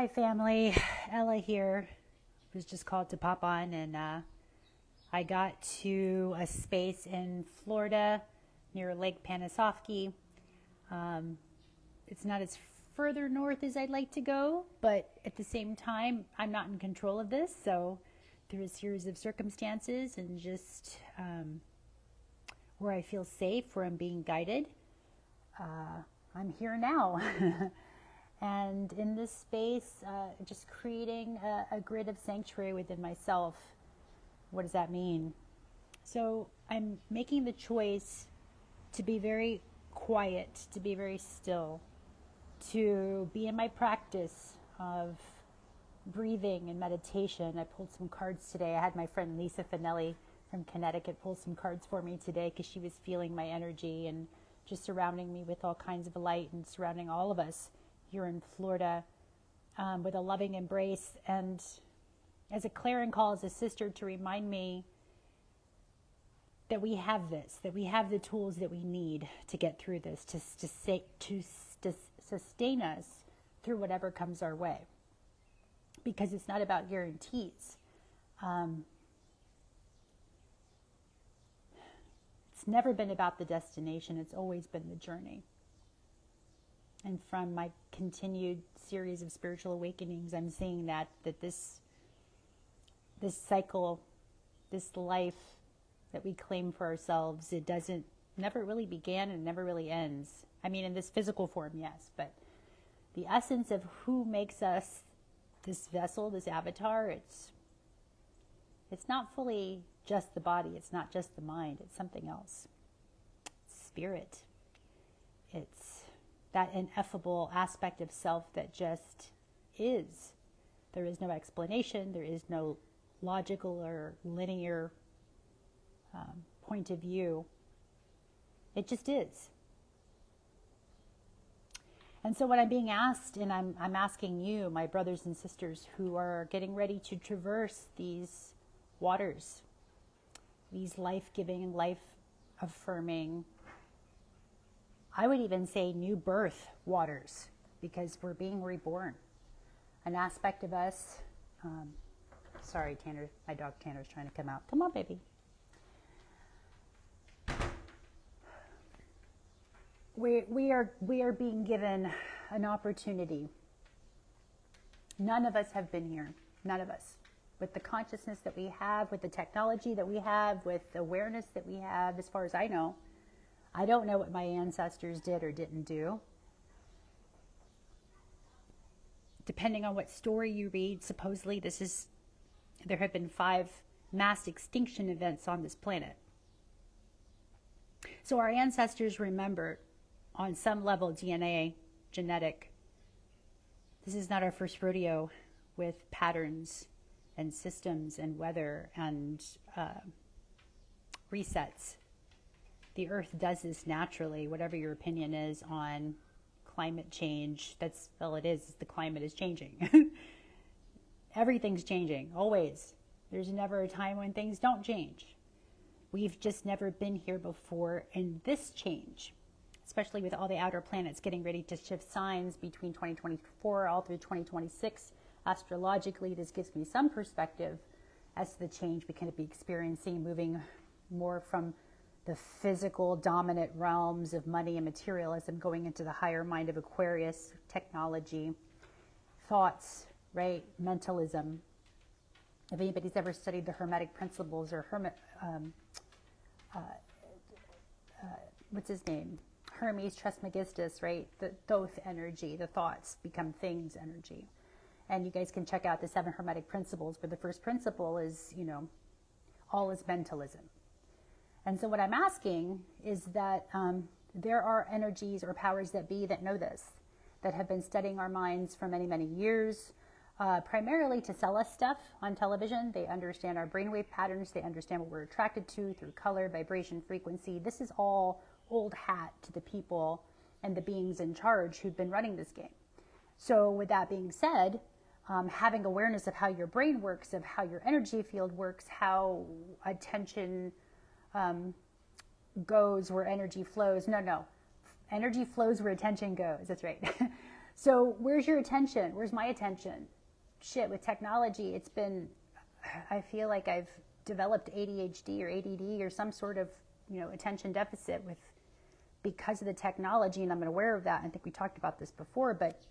Hi family, Ella here. Was just called to pop on, and I got to a space in Florida near Lake Panasoffkee. It's not as further north as I'd like to go, but at the same time, I'm not in control of this. So through a series of circumstances and just where I feel safe, where I'm being guided, I'm here now. And in this space, just creating a grid of sanctuary within myself. What does that mean? So I'm making the choice to be very quiet, to be very still, to be in my practice of breathing and meditation. I pulled some cards today. I had my friend Lisa Finelli from Connecticut pull some cards for me today because she was feeling my energy and just surrounding me with all kinds of light and surrounding all of us here in Florida with a loving embrace. And as a clarion call, as a sister, to remind me that we have this, that we have the tools that we need to get through this, to sustain us through whatever comes our way. Because it's not about guarantees. It's never been about the destination. It's always been the journey. And from my continued series of spiritual awakenings, I'm seeing that this cycle, this life that we claim for ourselves, it never really began and never really ends. I mean, in this physical form, yes, but the essence of who makes us this vessel, this avatar, it's not fully just the body. It's not just the mind. It's something else. It's spirit. It's that ineffable aspect of self that just is. There is no explanation. There is no logical or linear point of view. It just is. And so what I'm being asked, and I'm asking you, my brothers and sisters who are getting ready to traverse these waters, these life-giving, life-affirming, I would even say new birth waters, because we're being reborn. An aspect of us, sorry, Tanner, my dog Tanner's trying to come out. Come on, baby. We are being given an opportunity. None of us have been here. None of us. With the consciousness that we have, with the technology that we have, with the awareness that we have, as far as I know. I don't know what my ancestors did or didn't do. Depending on what story you read, supposedly there have been 5 mass extinction events on this planet. So our ancestors remembered on some level DNA, genetic. This is not our first rodeo with patterns and systems and weather and resets. The earth does this naturally, whatever your opinion is on climate change. That's all it is, the climate is changing. Everything's changing, always. There's never a time when things don't change. We've just never been here before in this change, especially with all the outer planets getting ready to shift signs between 2024 all through 2026. Astrologically, this gives me some perspective as to the change we can be experiencing, moving more from the physical dominant realms of money and materialism, going into the higher mind of Aquarius, technology, thoughts, right? Mentalism. If anybody's ever studied the Hermetic principles or what's his name? Hermes Trismegistus, right? The Thoth energy, the thoughts become things energy. And you guys can check out the 7 Hermetic principles, where the first principle is, all is mentalism. And so what I'm asking is that there are energies or powers that be that know this, that have been studying our minds for many, many years, primarily to sell us stuff on television. They understand our brainwave patterns. They understand what we're attracted to through color, vibration, frequency. This is all old hat to the people and the beings in charge who've been running this game. So with that being said, having awareness of how your brain works, of how your energy field works, how attention goes where energy flows. No. Energy flows where attention goes. That's right. So where's your attention? Where's my attention? Shit, with technology, it's been, I feel like I've developed ADHD or ADD or some sort of, attention deficit because of the technology, and I'm aware of that. I think we talked about this before, but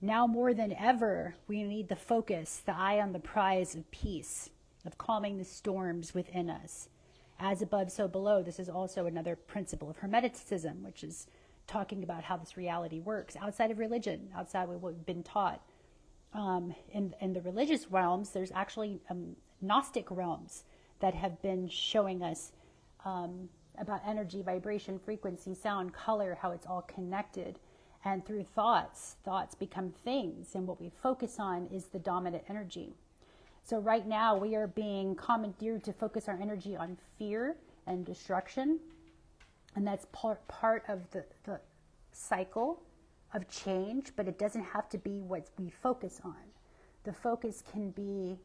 now more than ever, we need the focus, the eye on the prize of peace, of calming the storms within us. As above, so below. This is also another principle of Hermeticism, which is talking about how this reality works outside of religion, outside of what we've been taught. In the religious realms, there's actually Gnostic realms that have been showing us about energy, vibration, frequency, sound, color, how it's all connected. And through thoughts become things, and what we focus on is the dominant energy. So right now we are being commandeered to focus our energy on fear and destruction, and that's part of the cycle of change, but it doesn't have to be what we focus on. The focus can be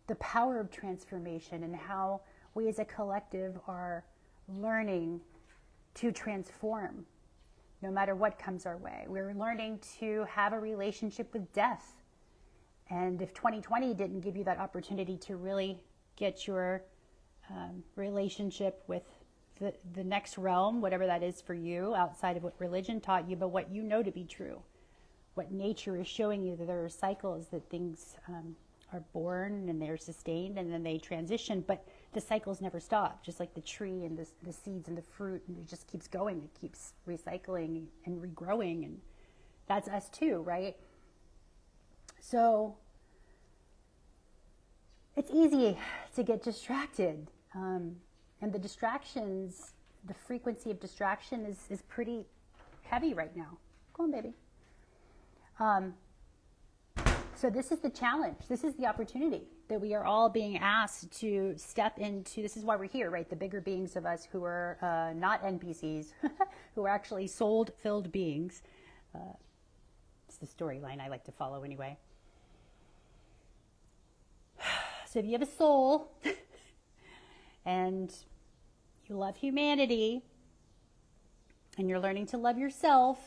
the power of transformation and how we as a collective are learning to transform no matter what comes our way. We're learning to have a relationship with death. And if 2020 didn't give you that opportunity to really get your relationship with the next realm, whatever that is for you, outside of what religion taught you, but what you know to be true, what nature is showing you, that there are cycles, that things are born and they're sustained and then they transition, but the cycles never stop, just like the tree and the seeds and the fruit, and it just keeps going, it keeps recycling and regrowing, and that's us too, right? So it's easy to get distracted, and the distractions, the frequency of distraction is pretty heavy right now. Go on, baby. So this is the challenge. This is the opportunity that we are all being asked to step into. This is why we're here, right? The bigger beings of us who are not NPCs, who are actually soul-filled beings. It's the storyline I like to follow anyway. So if you have a soul and you love humanity and you're learning to love yourself,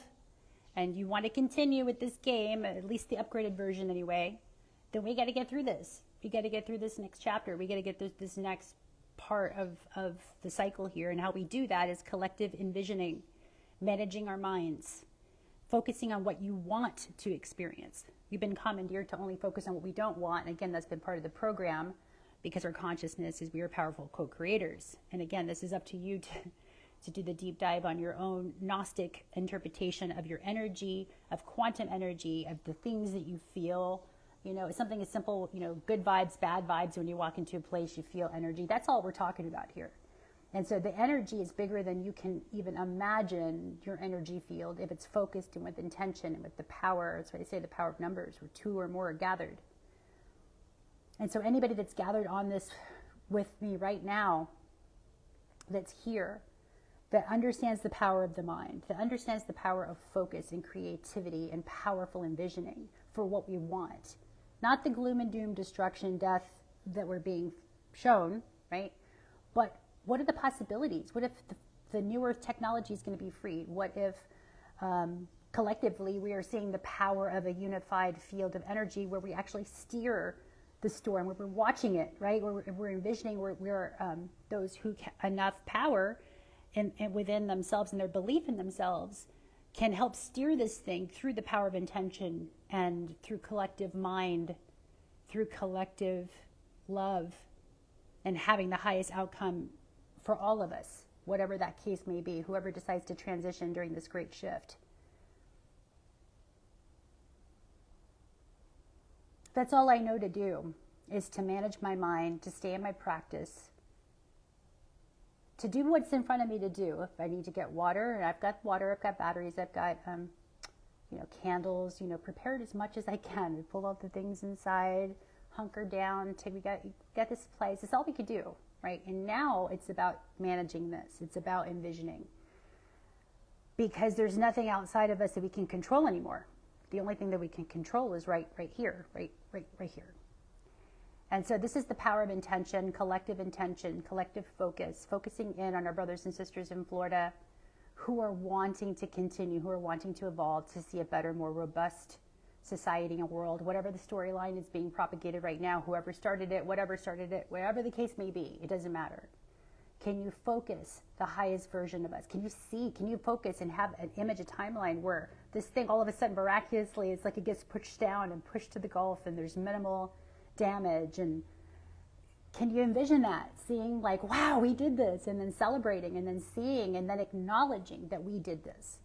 and you want to continue with this game, at least the upgraded version anyway, then we got to get through this. We got to get through this next chapter. We got to get this next part of the cycle here. And how we do that is collective envisioning, managing our minds, focusing on what you want to experience. We've been commandeered to only focus on what we don't want. And again, that's been part of the program, because our consciousness is we are powerful co-creators. And again, this is up to you to do the deep dive on your own Gnostic interpretation of your energy, of quantum energy, of the things that you feel. It's something as simple, good vibes, bad vibes. When you walk into a place, you feel energy. That's all we're talking about here. And so the energy is bigger than you can even imagine your energy field if it's focused and with intention and with the power. That's why they say the power of numbers, where two or more are gathered. And so anybody that's gathered on this with me right now, that's here, that understands the power of the mind, that understands the power of focus and creativity and powerful envisioning for what we want. Not the gloom and doom, destruction, death that we're being shown, right? But what are the possibilities? What if the new earth technology is going to be freed? What if collectively we are seeing the power of a unified field of energy where we actually steer the storm, where we're watching it, right? Where we're envisioning, we're those who enough power and within themselves and their belief in themselves can help steer this thing through the power of intention and through collective mind, through collective love, and having the highest outcome for all of us, whatever that case may be, whoever decides to transition during this great shift. That's all I know to do, is to manage my mind, to stay in my practice, to do what's in front of me to do. If I need to get water, and I've got water, I've got batteries, I've got candles, prepared as much as I can. We pull out the things inside, hunker down, we got this place. It's all we could do, right? And now it's about managing this. It's about envisioning. Because there's nothing outside of us that we can control anymore. The only thing that we can control is right here, right here. And so this is the power of intention, collective focus, focusing in on our brothers and sisters in Florida who are wanting to continue, who are wanting to evolve, to see a better, more robust society and world, whatever the storyline is being propagated right now, whoever started it, whatever the case may be, it doesn't matter. Can you focus the highest version of us? Can you focus and have an image, a timeline where this thing all of a sudden miraculously, it's like it gets pushed down and pushed to the Gulf and there's minimal damage? And can you envision that? Seeing like, wow, we did this, and then celebrating, and then seeing, and then acknowledging that we did this.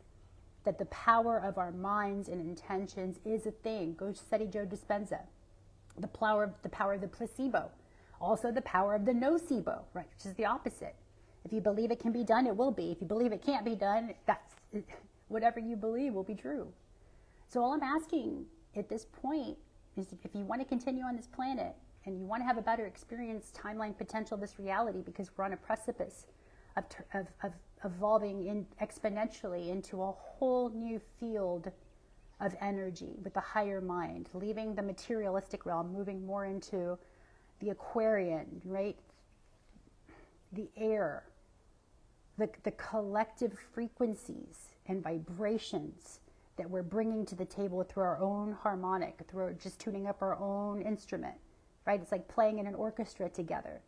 That the power of our minds and intentions is a thing. Go study Joe Dispenza. The power of the placebo. Also the power of the nocebo, right, which is the opposite. If you believe it can be done, it will be. If you believe it can't be done, that's whatever you believe will be true. So all I'm asking at this point is, if you want to continue on this planet and you want to have a better experience, timeline, potential, this reality, because we're on a precipice of evolving exponentially into a whole new field of energy with the higher mind, leaving the materialistic realm, moving more into the Aquarian, right? The air, the collective frequencies and vibrations that we're bringing to the table through our own harmonic, through just tuning up our own instrument, right? It's like playing in an orchestra together.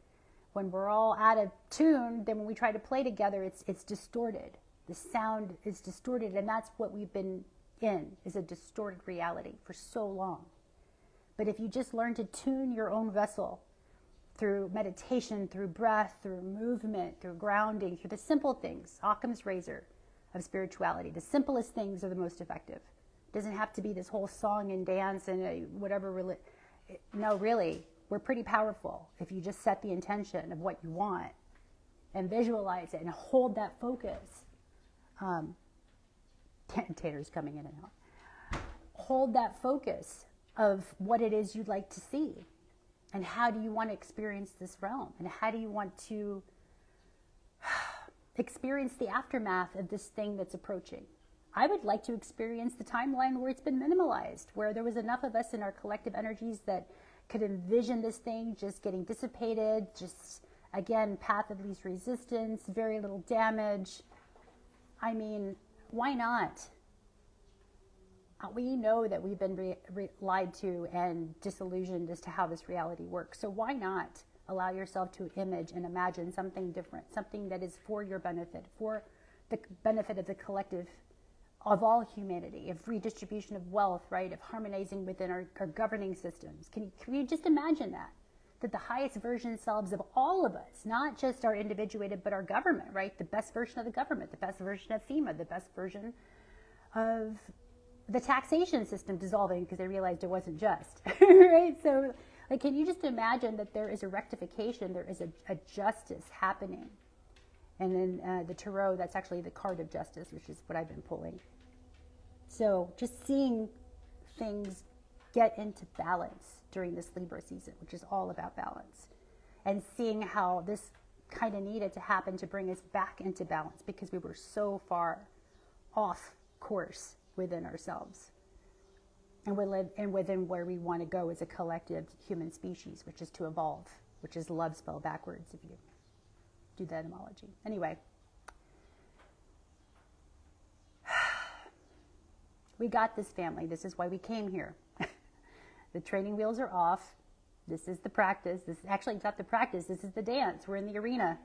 When we're all out of tune, then when we try to play together, it's distorted. The sound is distorted, and that's what we've been in, is a distorted reality for so long. But if you just learn to tune your own vessel through meditation, through breath, through movement, through grounding, through the simple things, Occam's razor of spirituality, the simplest things are the most effective. It doesn't have to be this whole song and dance and whatever. No, really, we're pretty powerful if you just set the intention of what you want and visualize it and hold that focus. Tanner's coming in and out. Hold that focus of what it is you'd like to see, and how do you want to experience this realm, and how do you want to experience the aftermath of this thing that's approaching. I would like to experience the timeline where it's been minimalized, where there was enough of us in our collective energies that could envision this thing just getting dissipated, just, again, path of least resistance, very little damage. I mean, why not? We know that we've been lied to and disillusioned as to how this reality works. So why not allow yourself to image and imagine something different, something that is for your benefit, for the benefit of the collective, of all humanity, of redistribution of wealth, right, of harmonizing within our governing systems. Can you just imagine that? That the highest version selves of all of us, not just our individuated, but our government, right? The best version of the government, the best version of FEMA, the best version of the taxation system dissolving because they realized it wasn't just, right? So, like, can you just imagine that there is a rectification, there is a justice happening? And then the tarot, that's actually the card of justice, which is what I've been pulling. So just seeing things get into balance during this Libra season, which is all about balance, and seeing how this kind of needed to happen to bring us back into balance because we were so far off course within ourselves and within where we want to go as a collective human species, which is to evolve, which is love spelled backwards if you do the etymology. Anyway, we got this, family. This is why we came here. The training wheels are off. This is the practice. This is actually not the practice. This is the dance. We're in the arena.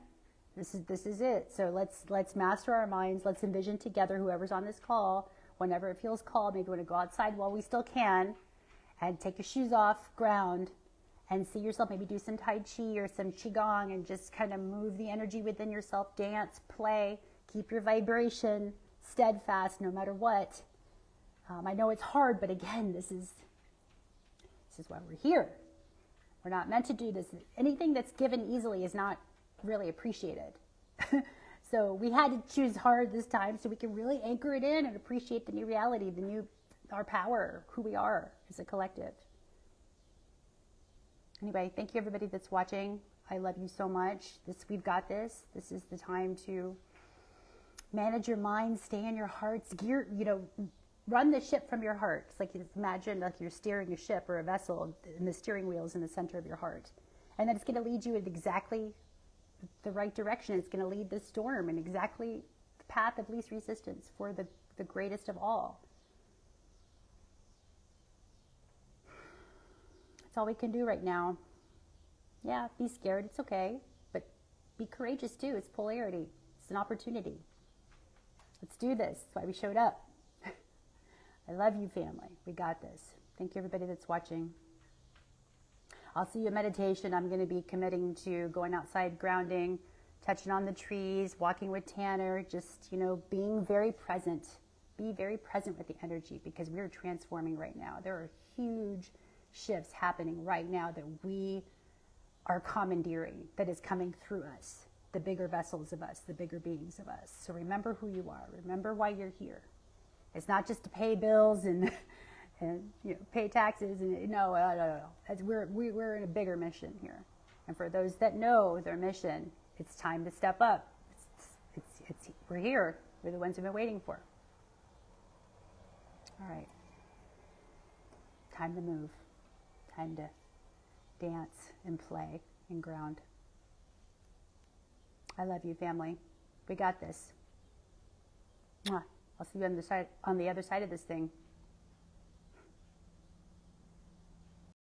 This is it. So let's master our minds. Let's envision together, whoever's on this call, whenever it feels called. Maybe you want to go outside while we still can, and take your shoes off, ground, and see yourself. Maybe do some Tai Chi or some Qigong and just kind of move the energy within yourself. Dance, play, keep your vibration steadfast no matter what. I know it's hard, but again, this is why we're here. We're not meant to do this. Anything that's given easily is not really appreciated. So we had to choose hard this time so we can really anchor it in and appreciate the new reality, our power, who we are as a collective. Anyway, thank you everybody that's watching. I love you so much. We've got this. This is the time to manage your mind, stay in your hearts, run the ship from your heart. It's like, imagine like you're steering a ship or a vessel and the steering wheel is in the center of your heart. And then it's going to lead you in exactly the right direction. It's going to lead the storm in exactly the path of least resistance for the greatest of all. That's all we can do right now. Yeah, be scared. It's okay. But be courageous too. It's polarity. It's an opportunity. Let's do this. That's why we showed up. I love you, family. We got this. Thank you, everybody that's watching. I'll see you in meditation. I'm going to be committing to going outside, grounding, touching on the trees, walking with Tanner, just, being very present. Be very present with the energy, because we're transforming right now. There are huge shifts happening right now that we are commandeering, that is coming through us, the bigger vessels of us, the bigger beings of us. So remember who you are. Remember why you're here. It's not just to pay bills and pay taxes. And no. We're in a bigger mission here. And for those that know their mission, it's time to step up. We're here. We're the ones who've been waiting for. All right. Time to move. Time to dance and play and ground. I love you, family. We got this. Mwah. I'll see you on the other side of this thing.